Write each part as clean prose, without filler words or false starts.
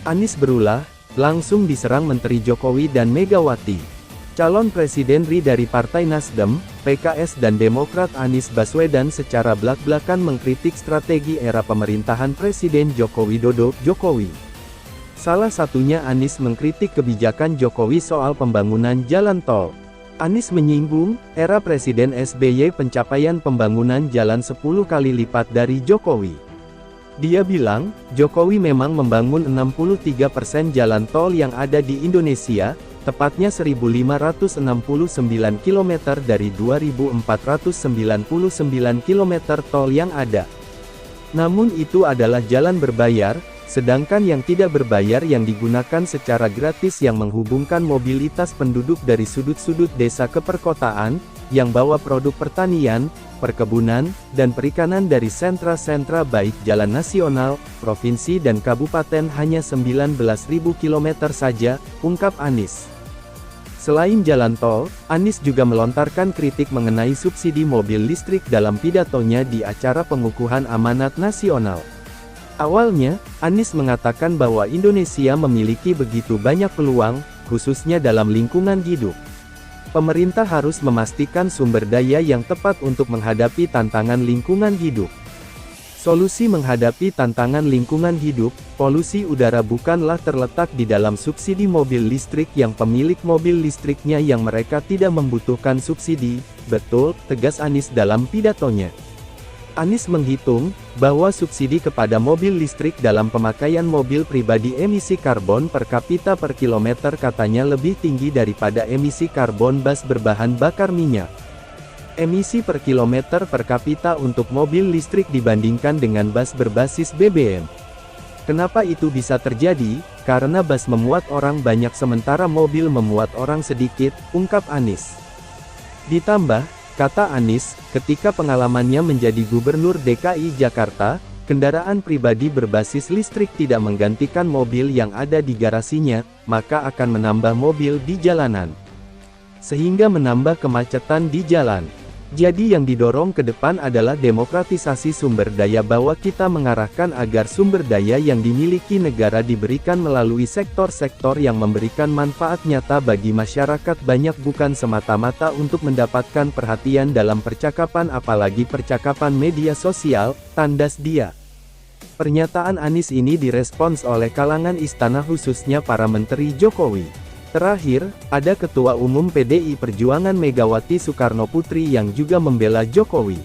Anies berulah, langsung diserang Menteri Jokowi dan Megawati. Calon Presiden RI dari Partai Nasdem, PKS dan Demokrat Anies Baswedan secara blak-blakan mengkritik strategi era pemerintahan Presiden Joko Widodo, Jokowi. Salah satunya Anies mengkritik kebijakan Jokowi soal pembangunan jalan tol. Anies menyinggung, era Presiden SBY pencapaian pembangunan jalan 10 kali lipat dari Jokowi. Dia bilang, Jokowi memang membangun 63% jalan tol yang ada di Indonesia, tepatnya 1.569 km dari 2.499 km tol yang ada. Namun itu adalah jalan berbayar, sedangkan yang tidak berbayar yang digunakan secara gratis yang menghubungkan mobilitas penduduk dari sudut-sudut desa ke perkotaan, yang bawa produk pertanian, perkebunan, dan perikanan dari sentra-sentra baik jalan nasional, provinsi dan kabupaten hanya 19.000 km saja, ungkap Anies. Selain jalan tol, Anies juga melontarkan kritik mengenai subsidi mobil listrik dalam pidatonya di acara pengukuhan amanat nasional. Awalnya, Anies mengatakan bahwa Indonesia memiliki begitu banyak peluang, khususnya dalam lingkungan hidup. Pemerintah harus memastikan sumber daya yang tepat untuk menghadapi tantangan lingkungan hidup. Solusi menghadapi tantangan lingkungan hidup, polusi udara bukanlah terletak di dalam subsidi mobil listrik yang pemilik mobil listriknya yang mereka tidak membutuhkan subsidi, betul, tegas Anies dalam pidatonya. Anies menghitung, bahwa subsidi kepada mobil listrik dalam pemakaian mobil pribadi emisi karbon per kapita per kilometer katanya lebih tinggi daripada emisi karbon bus berbahan bakar minyak. Emisi per kilometer per kapita untuk mobil listrik dibandingkan dengan bus berbasis BBM. Kenapa itu bisa terjadi? Karena bus memuat orang banyak sementara mobil memuat orang sedikit, ungkap Anies. Ditambah, kata Anies, ketika pengalamannya menjadi Gubernur DKI Jakarta, kendaraan pribadi berbasis listrik tidak menggantikan mobil yang ada di garasinya, maka akan menambah mobil di jalanan. Sehingga menambah kemacetan di jalan. Jadi yang didorong ke depan adalah demokratisasi sumber daya bahwa kita mengarahkan agar sumber daya yang dimiliki negara diberikan melalui sektor-sektor yang memberikan manfaat nyata bagi masyarakat banyak bukan semata-mata untuk mendapatkan perhatian dalam percakapan apalagi percakapan media sosial, tandas dia. Pernyataan Anies ini direspons oleh kalangan istana khususnya para menteri Jokowi. Terakhir, ada Ketua Umum PDI Perjuangan Megawati Soekarnoputri yang juga membela Jokowi.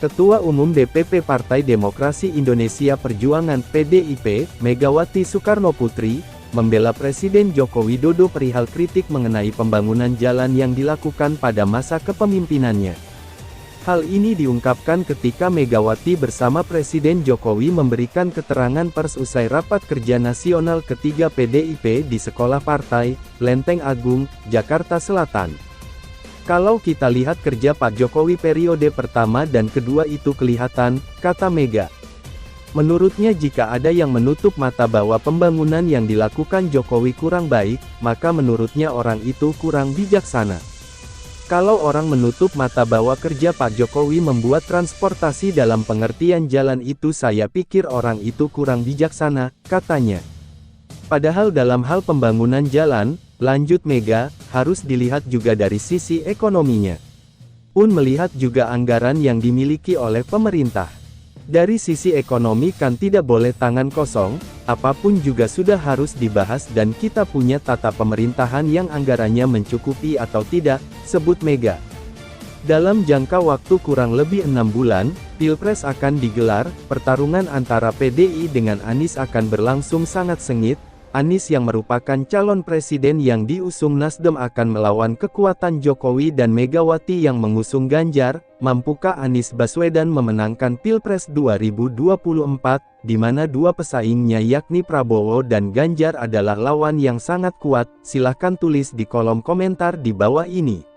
Ketua Umum DPP Partai Demokrasi Indonesia Perjuangan PDIP, Megawati Soekarnoputri, membela Presiden Joko Widodo perihal kritik mengenai pembangunan jalan yang dilakukan pada masa kepemimpinannya. Hal ini diungkapkan ketika Megawati bersama Presiden Jokowi memberikan keterangan pers usai rapat kerja nasional ketiga PDIP di Sekolah Partai, Lenteng Agung, Jakarta Selatan. Kalau kita lihat kerja Pak Jokowi periode pertama dan kedua itu kelihatan, kata Mega. Menurutnya jika ada yang menutup mata bahwa pembangunan yang dilakukan Jokowi kurang baik, maka menurutnya orang itu kurang bijaksana. Kalau orang menutup mata bahwa kerja Pak Jokowi membuat transportasi dalam pengertian jalan itu saya pikir orang itu kurang bijaksana, katanya. Padahal dalam hal pembangunan jalan, lanjut Mega, harus dilihat juga dari sisi ekonominya. Un melihat juga anggaran yang dimiliki oleh pemerintah. Dari sisi ekonomi kan tidak boleh tangan kosong, apapun juga sudah harus dibahas dan kita punya tata pemerintahan yang anggarannya mencukupi atau tidak, sebut Mega. Dalam jangka waktu kurang lebih 6 bulan, Pilpres akan digelar, pertarungan antara PDI dengan Anies akan berlangsung sangat sengit. Anies yang merupakan calon presiden yang diusung Nasdem akan melawan kekuatan Jokowi dan Megawati yang mengusung Ganjar. Mampukah Anies Baswedan memenangkan Pilpres 2024, di mana dua pesaingnya yakni Prabowo dan Ganjar adalah lawan yang sangat kuat? Silahkan tulis di kolom komentar di bawah ini.